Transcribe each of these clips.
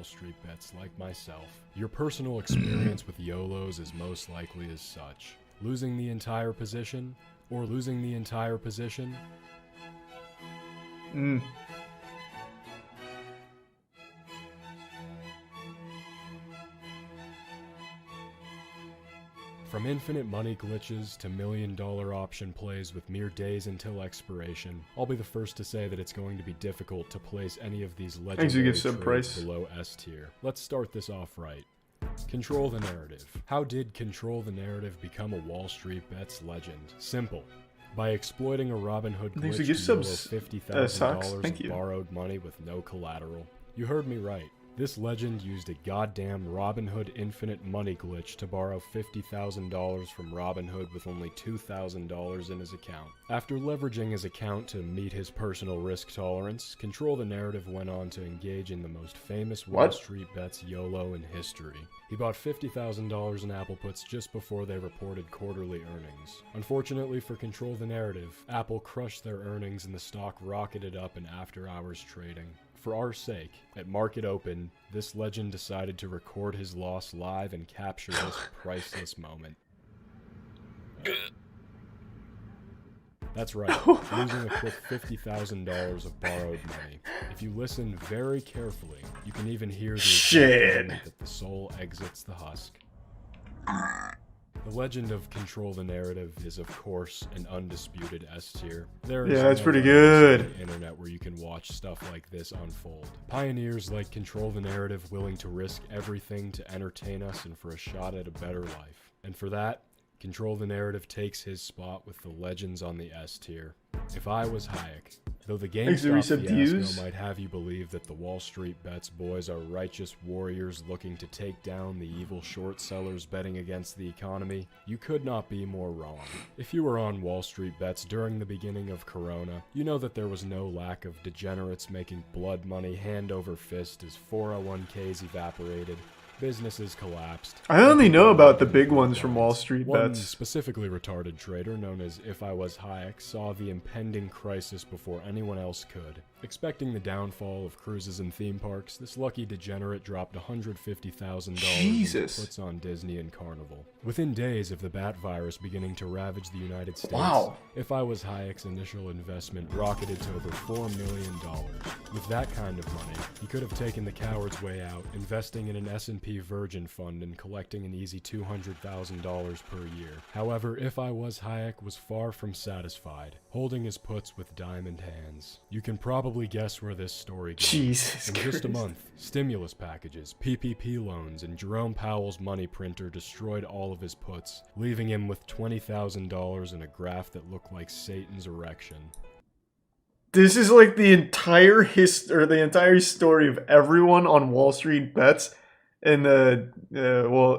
Wallstreetbets like myself, your personal experience with YOLOs is most likely as such. Losing the entire position, or losing the entire position. From infinite money glitches to million-dollar option plays with mere days until expiration, I'll be the first to say that it's going to be difficult to place any of these legendary trades below S tier. Let's start this off right. Control the narrative. How did Control the Narrative become a Wallstreetbets legend? Simple. By exploiting a Robinhood glitch to YOLO $50,000 of borrowed money with no collateral. You heard me right. This legend used a goddamn Robinhood infinite money glitch to borrow $50,000 from Robinhood with only $2,000 in his account. After leveraging his account to meet his personal risk tolerance, Control the Narrative went on to engage in the most famous Wallstreetbets YOLO in history. He bought $50,000 in Apple puts just before they reported quarterly earnings. Unfortunately for Control the Narrative, Apple crushed their earnings and the stock rocketed up in after-hours trading. For our sake, at market open, this legend decided to record his loss live and capture this priceless moment. That's right, losing a quick $50,000 of borrowed money. If you listen very carefully, you can even hear the moment that the soul exits the husk. The legend of Control the Narrative is, of course, an undisputed S tier. Yeah, it's pretty good. On the internet where you can watch stuff like this unfold. Pioneers like Control the Narrative willing to risk everything to entertain us and for a shot at a better life. And for that, Control the Narrative takes his spot with the legends on the S tier. If I was Hayek, though the GameStop fiasco might have you believe that the Wallstreetbets boys are righteous warriors looking to take down the evil short sellers betting against the economy, you could not be more wrong. If you were on Wallstreetbets during the beginning of Corona, you know that there was no lack of degenerates making blood money hand over fist as 401ks evaporated, businesses collapsed. I only know about the big ones from Wallstreetbets. One specifically retarded trader known as If I Was Hayek saw the impending crisis before anyone else could. Expecting the downfall of cruises and theme parks, this lucky degenerate dropped $150,000 in puts on Disney and Carnival. Within days of the bat virus beginning to ravage the United States, If I Was Hayek's initial investment rocketed to over $4 million. With that kind of money, he could have taken the coward's way out, investing in an S&P Virgin fund and collecting an easy $200,000 per year. However, If I Was Hayek was far from satisfied, holding his puts with diamond hands. You can probably guess where this story goes. In just a month, stimulus packages, PPP loans, and Jerome Powell's money printer destroyed all of his puts, leaving him with $20,000 in a graph that looked like Satan's erection. This is like the entire story of everyone on Wallstreetbets and the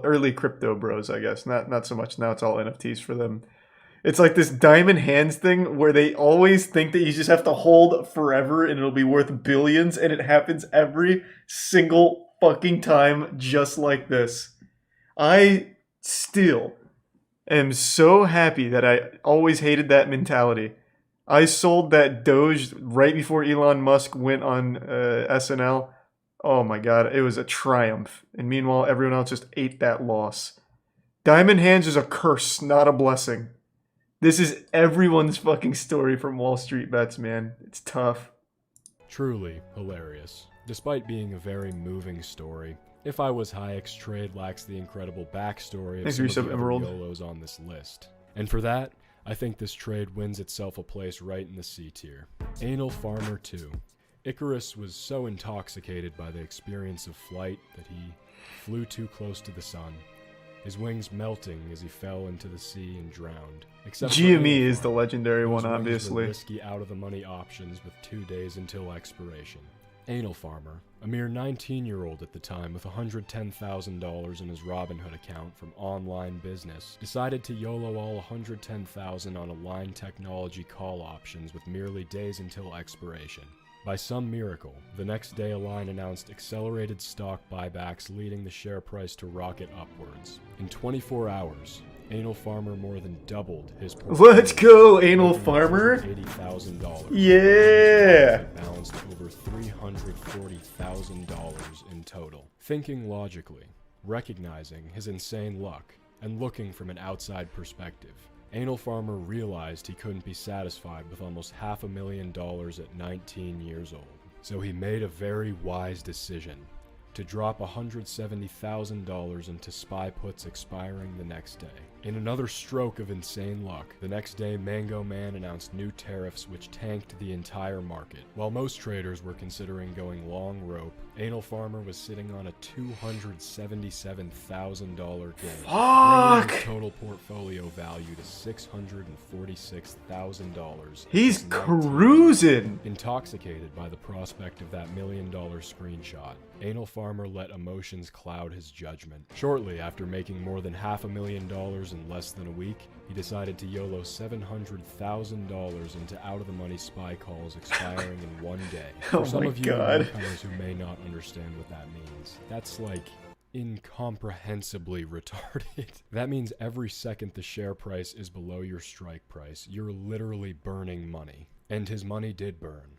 early crypto bros, I guess. Not so much now. It's all NFTs for them. It's like this diamond hands thing where they always think that you just have to hold forever and it'll be worth billions, and it happens every single fucking time just like this. I still am so happy that I always hated that mentality. I sold that Doge right before Elon Musk went on SNL. Oh my god, it was a triumph. And meanwhile, everyone else just ate that loss. Diamond hands is a curse, not a blessing. This is everyone's fucking story from Wallstreetbets, man. It's tough. Truly hilarious. Despite being a very moving story, If I Was Hayek's trade lacks the incredible backstory of some of the other YOLOs on this list. And for that, I think this trade wins itself a place right in the C tier. Anal Farmer 2. Icarus was so intoxicated by the experience of flight that he flew too close to the sun, his wings melting as he fell into the sea and drowned. GME is the legendary one, obviously. Risky out-of-the-money options with 2 days until expiration. Anal Farmer, a mere 19-year-old at the time with $110,000 in his Robinhood account from online business, decided to YOLO all $110,000 on Align Technology call options with merely days until expiration. By some miracle, the next day Align announced accelerated stock buybacks, leading the share price to rocket upwards. In 24 hours, Anal Farmer more than doubled his portfolio. Let's go, Anal Farmer. $80,000. Yeah. It balanced over $340,000 in total. Thinking logically, recognizing his insane luck, and looking from an outside perspective, Anal Farmer realized he couldn't be satisfied with almost $500,000 at 19 years old. So he made a very wise decision to drop $170,000 into SPY puts expiring the next day. In another stroke of insane luck, the next day Mango Man announced new tariffs which tanked the entire market. While most traders were considering going long rope, Anal Farmer was sitting on a $277,000 gain, bringing his total portfolio value to $646,000. He's cruising! Intoxicated by the prospect of that $1 million screenshot, Anal Farmer let emotions cloud his judgment. Shortly after making more than $500,000 in less than a week, he decided to YOLO $700,000 into out-of-the-money SPY calls expiring in one day. For some of you newcomers who may not understand what that means, that's like incomprehensibly retarded. That means every second the share price is below your strike price, you're literally burning money. And his money did burn.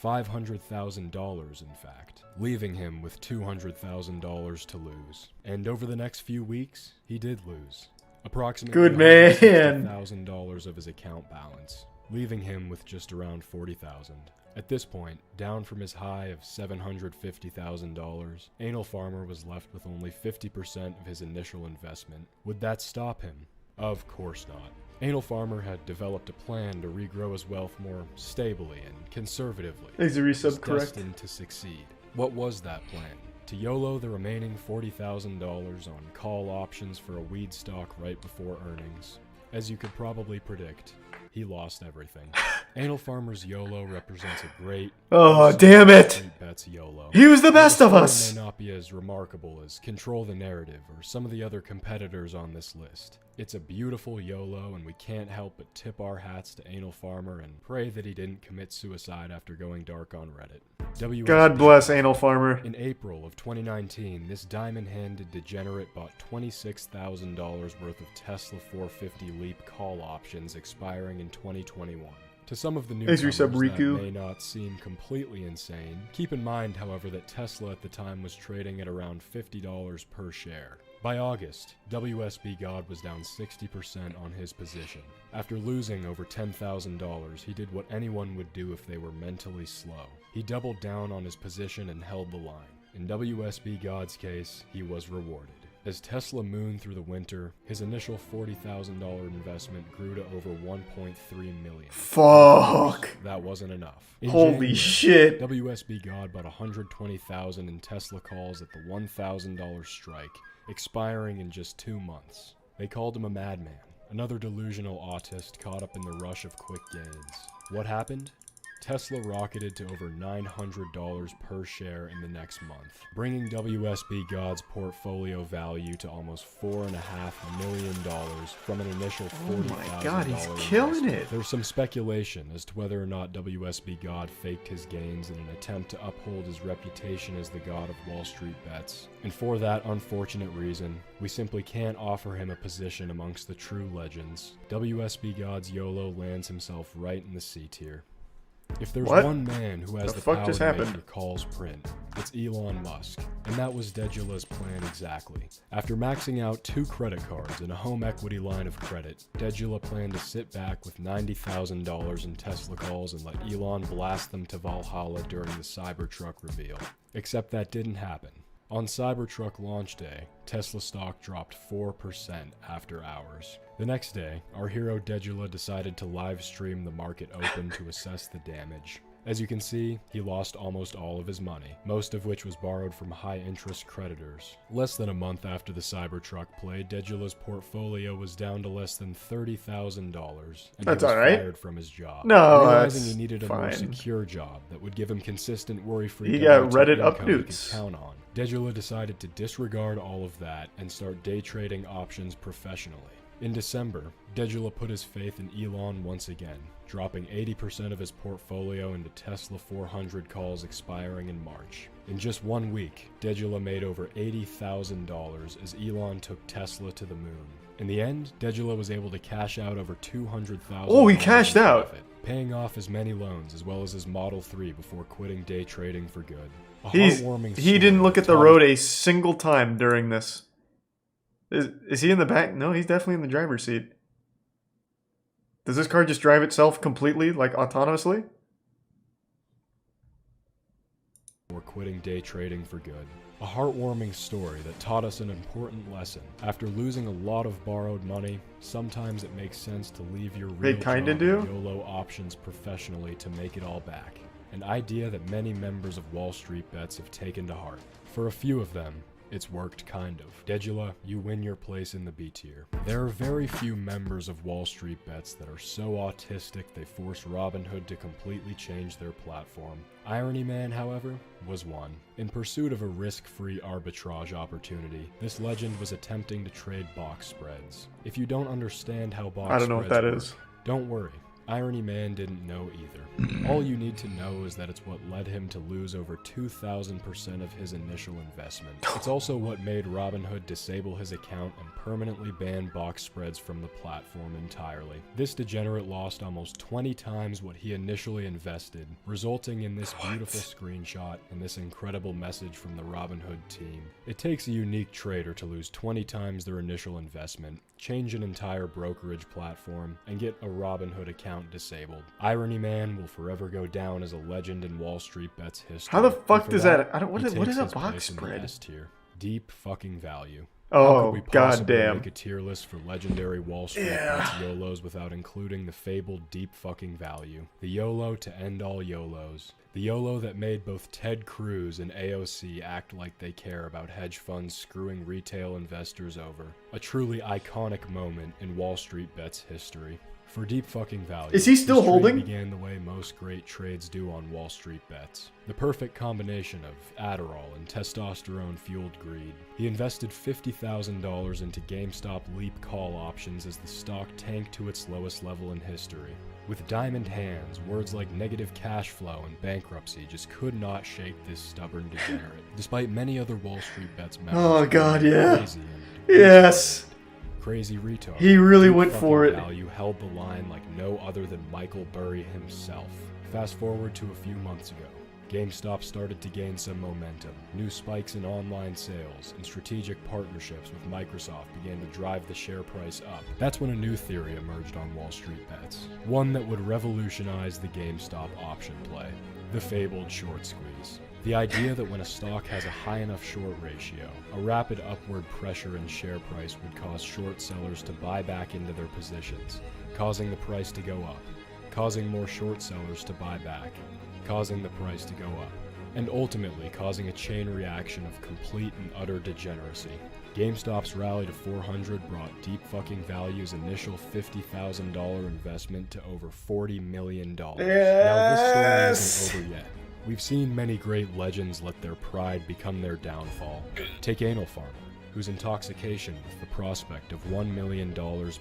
$500,000 in fact, leaving him with $200,000 to lose. And over the next few weeks, he did lose. Approximately $160,000 of his account balance, leaving him with just around $40,000. At this point, down from his high of $750,000, Anal Farmer was left with only 50% of his initial investment. Would that stop him? Of course not. Anal Farmer had developed a plan to regrow his wealth more stably and conservatively. Is the resub correct? Destined to succeed. What was that plan? To YOLO the remaining $40,000 on call options for a weed stock right before earnings. As you could probably predict, he lost everything. Anal Farmer's YOLO represents a great... Oh, damn it! Bets YOLO. He was the best of us! May not be as remarkable as Control the Narrative or some of the other competitors on this list. It's a beautiful YOLO, and we can't help but tip our hats to Anal Farmer and pray that he didn't commit suicide after going dark on Reddit. God bless Anal Farmer. In April of 2019, this diamond-handed degenerate bought $26,000 worth of Tesla 450 Leap call options expiring in 2021. To some of the newcomers, that may not seem completely insane. Keep in mind, however, that Tesla at the time was trading at around $50 per share. By August, WSB God was down 60% on his position. After losing over $10,000, he did what anyone would do if they were mentally slow. He doubled down on his position and held the line. In WSB God's case, he was rewarded. As Tesla mooned through the winter, his initial $40,000 investment grew to over $1.3 million. Fuck! That wasn't enough. Holy shit! WSB God bought $120,000 in Tesla calls at the $1,000 strike, expiring in just 2 months. They called him a madman, another delusional autist caught up in the rush of quick gains. What happened? Tesla rocketed to over $900 per share in the next month, bringing WSB God's portfolio value to almost $4.5 million from an initial $40,000. Oh my god, he's killing it! There's some speculation as to whether or not WSB God faked his gains in an attempt to uphold his reputation as the god of Wall Street bets. And for that unfortunate reason, we simply can't offer him a position amongst the true legends. WSB God's YOLO lands himself right in the C tier. If there's one man who has the power to make your calls print, it's Elon Musk. And that was Degula's plan exactly. After maxing out 2 credit cards and a home equity line of credit, Degula planned to sit back with $90,000 in Tesla calls and let Elon blast them to Valhalla during the Cybertruck reveal. Except that didn't happen. On Cybertruck launch day, Tesla stock dropped 4% after hours. The next day, our hero Degula decided to live stream the market open to assess the damage. As you can see, he lost almost all of his money, most of which was borrowed from high-interest creditors. Less than a month after the Cybertruck play, Degula's portfolio was down to less than $30,000, and he was fired from his job. Realizing he needed a more secure job that would give him consistent, worry-free income he could count on, Degula decided to disregard all of that and start day trading options professionally. In December, Degula put his faith in Elon once again, dropping 80% of his portfolio into Tesla 400 calls expiring in March. In just 1 week, Dejula made over $80,000 as Elon took Tesla to the moon. In the end, Dejula was able to cash out over $200,000. Oh, he cashed out! Paying off his many loans as well as his Model 3 before quitting day trading for good. He didn't look at the road a single time during this. Is he in the back? No, he's definitely in the driver's seat. Does this car just drive itself completely, like autonomously? Or quitting day trading for good. A heartwarming story that taught us an important lesson. After losing a lot of borrowed money, sometimes it makes sense to leave your real job and YOLO options professionally to make it all back. An idea that many members of Wallstreetbets have taken to heart. For a few of them, it's worked kind of. Dejula, you win your place in the B tier. There are very few members of Wallstreetbets that are so autistic they force Robinhood to completely change their platform. Irony Man, however, was one. In pursuit of a risk-free arbitrage opportunity, this legend was attempting to trade box spreads. If you don't understand how box spreads work, don't worry. Irony Man didn't know either. All you need to know is that it's what led him to lose over 2,000% of his initial investment. It's also what made Robinhood disable his account and permanently ban box spreads from the platform entirely. This degenerate lost almost 20 times what he initially invested, resulting in this beautiful screenshot and this incredible message from the Robinhood team. It takes a unique trader to lose 20 times their initial investment, change an entire brokerage platform, and get a Robinhood account disabled. Irony Man will forever go down as a legend in Wallstreetbets history. How the fuck does that? What is a box spread? Deep fucking value. Oh, goddamn. Make a tier list for legendary Wallstreetbets YOLOs without including the fabled deep fucking value. The YOLO to end all YOLOs. The YOLO that made both Ted Cruz and AOC act like they care about hedge funds screwing retail investors over. A truly iconic moment in Wallstreetbets history. For deep fucking value, is he still holding? Began the way most great trades do on Wallstreetbets. The perfect combination of Adderall and testosterone-fueled greed. He invested $50,000 into GameStop leap call options as the stock tanked to its lowest level in history. With diamond hands, words like negative cash flow and bankruptcy just could not shake this stubborn degenerate. Despite many other Wallstreetbets members. Oh god, yeah. Yes. Crazy retard. He really went for it. Value held the line like no other than Michael Burry himself. Fast forward to a few months ago. GameStop started to gain some momentum. New spikes in online sales and strategic partnerships with Microsoft began to drive the share price up. That's when a new theory emerged on Wallstreetbets. One that would revolutionize the GameStop option play. The fabled short squeeze. The idea that when a stock has a high enough short ratio, a rapid upward pressure in share price would cause short sellers to buy back into their positions, causing the price to go up, causing more short sellers to buy back, causing the price to go up, and ultimately causing a chain reaction of complete and utter degeneracy. GameStop's rally to 400 brought Deep Fucking Value's initial $50,000 investment to over $40 million. Now this story isn't over yet. We've seen many great legends let their pride become their downfall. Take Anal Farmer, whose intoxication with the prospect of $1 million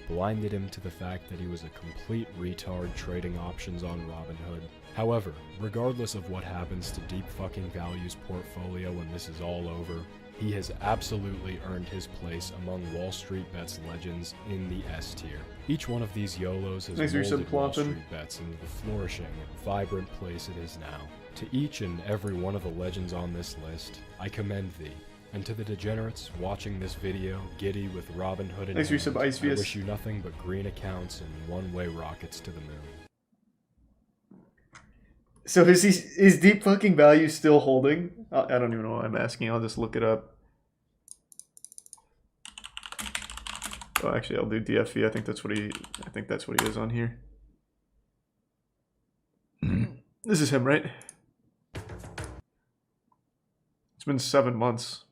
blinded him to the fact that he was a complete retard trading options on Robinhood. However, regardless of what happens to Deep Fucking Value's portfolio when this is all over, he has absolutely earned his place among Wallstreetbets legends in the S tier. Each one of these YOLOs has molded Wallstreetbets into the flourishing and vibrant place it is now. To each and every one of the legends on this list, I commend thee. And to the degenerates watching this video, giddy with Robinhood in hand, I wish you nothing but green accounts and one-way rockets to the moon. So is Deep Fucking Value still holding? I don't even know what I'm asking. I'll just look it up. Oh, actually, I'll do DFV. I think that's what he is on here. This is him, right? It's been 7 months.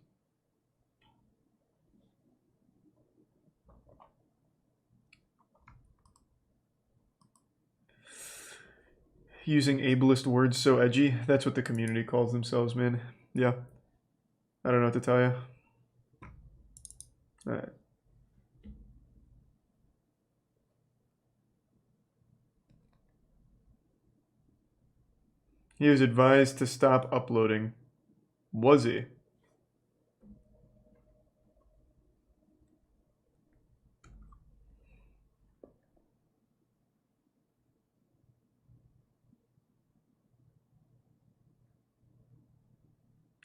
Using ableist words so edgy. That's what the community calls themselves, man. Yeah. I don't know what to tell you. Alright. He was advised to stop uploading. Was he?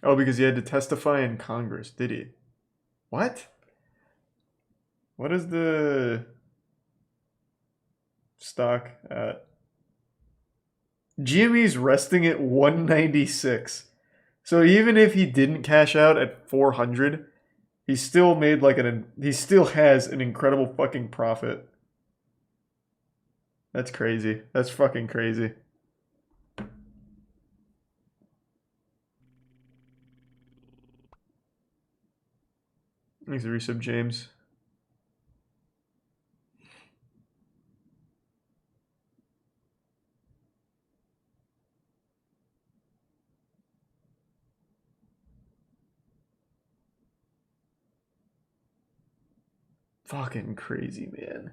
Oh, because he had to testify in Congress, did he? What? What is the stock at? GME's resting at 196. So even if he didn't cash out at 400, he still made like he still has an incredible fucking profit. That's crazy. That's fucking crazy. Thanks for resub, James. Fucking crazy, man.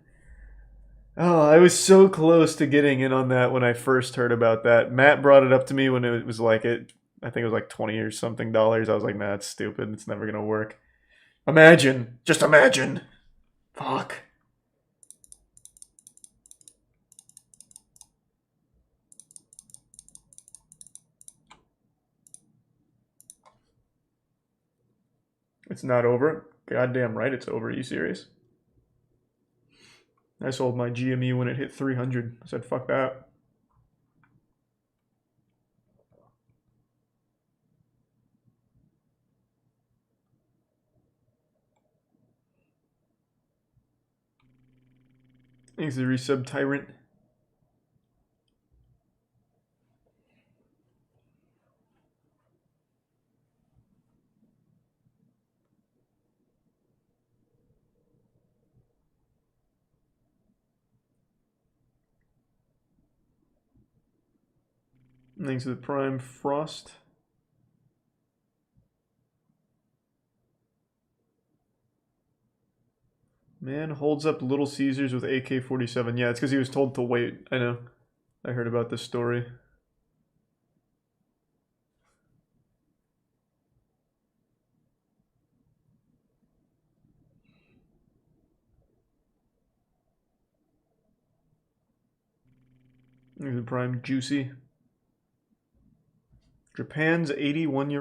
Oh, I was so close to getting in on that when I first heard about that. Matt brought it up to me when it was like I think it was like 20 or something dollars. I was like, nah, it's stupid. It's never gonna work. Imagine. Just imagine. Fuck. It's not over. Goddamn right it's over. Are you serious? I sold my GME when it hit 300. I said, fuck that. Thanks to the resub, Tyrant. Thanks to the Prime Frost. Man holds up Little Caesars with AK-47. Yeah, it's because he was told to wait. I know. I heard about this story. The Prime Juicy. Japan's 81-year